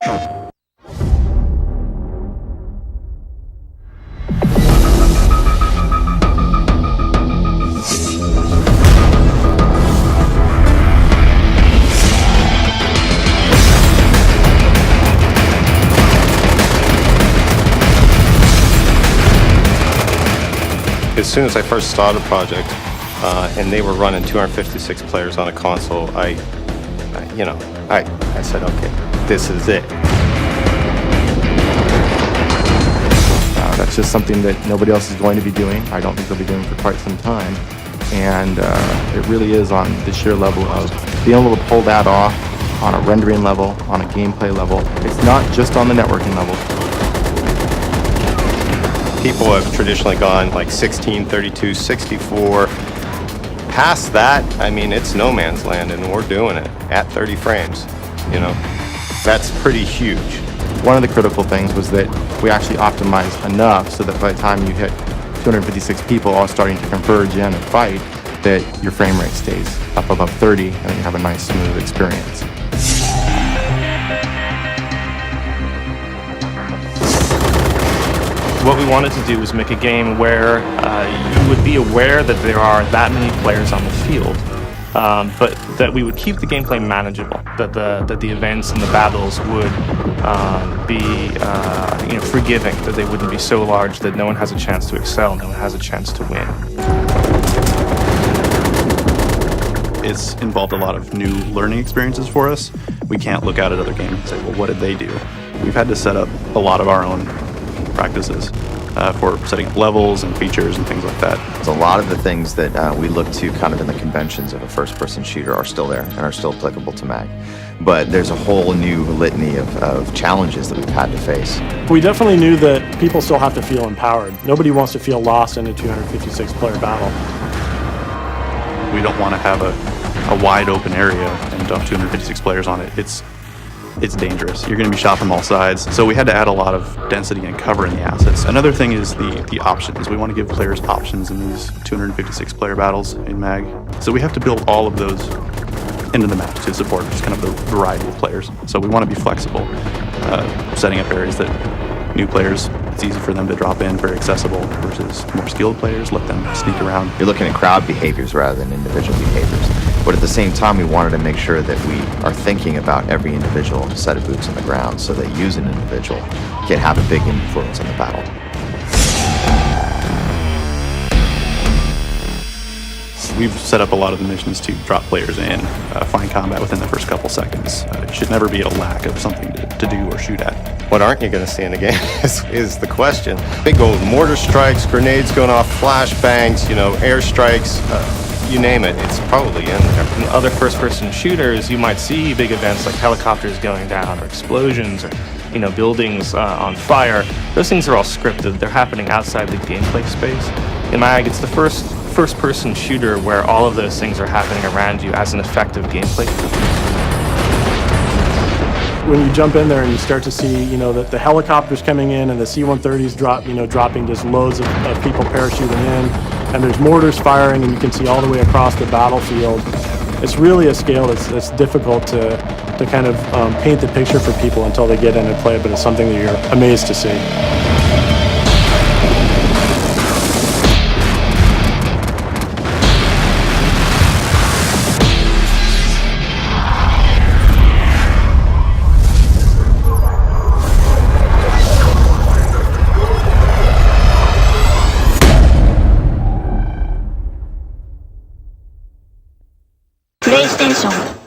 As soon as I first started the project, and they were running 256 players on a console, I said, okay, this is it. That's just something that nobody else is going to be doing. I don't think they'll be doing for quite some time. And it really is on the sheer level of being able to pull that off on a rendering level, on a gameplay level. It's not just on the networking level. People have traditionally gone like 16, 32, 64. Past that, I mean, it's no man's land, and we're doing it at 30 frames. That's pretty huge. One of the critical things was that we actually optimized enough so that by the time you hit 256 people all starting to converge in and fight, that your frame rate stays up above 30 and you have a nice smooth experience. What we wanted to do was make a game where you would be aware that there are that many players on the field, but that we would keep the gameplay manageable, that the events and the battles would be forgiving, that they wouldn't be so large that no one has a chance to excel, no one has a chance to win. It's involved a lot of new learning experiences for us. We can't look out at other games and say, well, what did they do? We've had to set up a lot of our own practices for setting up levels and features and things like that. So a lot of the things that we look to kind of in the conventions of a first-person shooter are still there and are still applicable to MAG. But there's a whole new litany of challenges that we've had to face. We definitely knew that people still have to feel empowered. Nobody wants to feel lost in a 256-player battle. We don't want to have a wide open area and dump 256 players on it. It's dangerous. You're going to be shot from all sides. So we had to add a lot of density and cover in the assets. Another thing is the options. We want to give players options in these 256 player battles in MAG. So we have to build all of those into the map to support just kind of the variety of players. So we want to be flexible, setting up areas that new players, it's easy for them to drop in, very accessible, versus more skilled players, let them sneak around. You're looking at crowd behaviors rather than individual behaviors. But at the same time, we wanted to make sure that we are thinking about every individual set of boots on the ground so that you as an individual can have a big influence on the battle. We've set up a lot of the missions to drop players in, find combat within the first couple seconds. It should never be a lack of something to do or shoot at. What aren't you going to see in the game is the question. Big old mortar strikes, grenades going off, flashbangs, air strikes, you name it, it's probably in there. In other first-person shooters, you might see big events like helicopters going down or explosions or buildings on fire. Those things are all scripted. They're happening outside the gameplay space. In MAG, it's the first-person shooter where all of those things are happening around you as an effective gameplay. When you jump in there and you start to see, that the helicopters coming in and the C-130s dropping just loads of people parachuting in, and there's mortars firing, and you can see all the way across the battlefield. It's really a scale that's difficult to kind of paint the picture for people until they get in and play, but it's something that you're amazed to see. PlayStation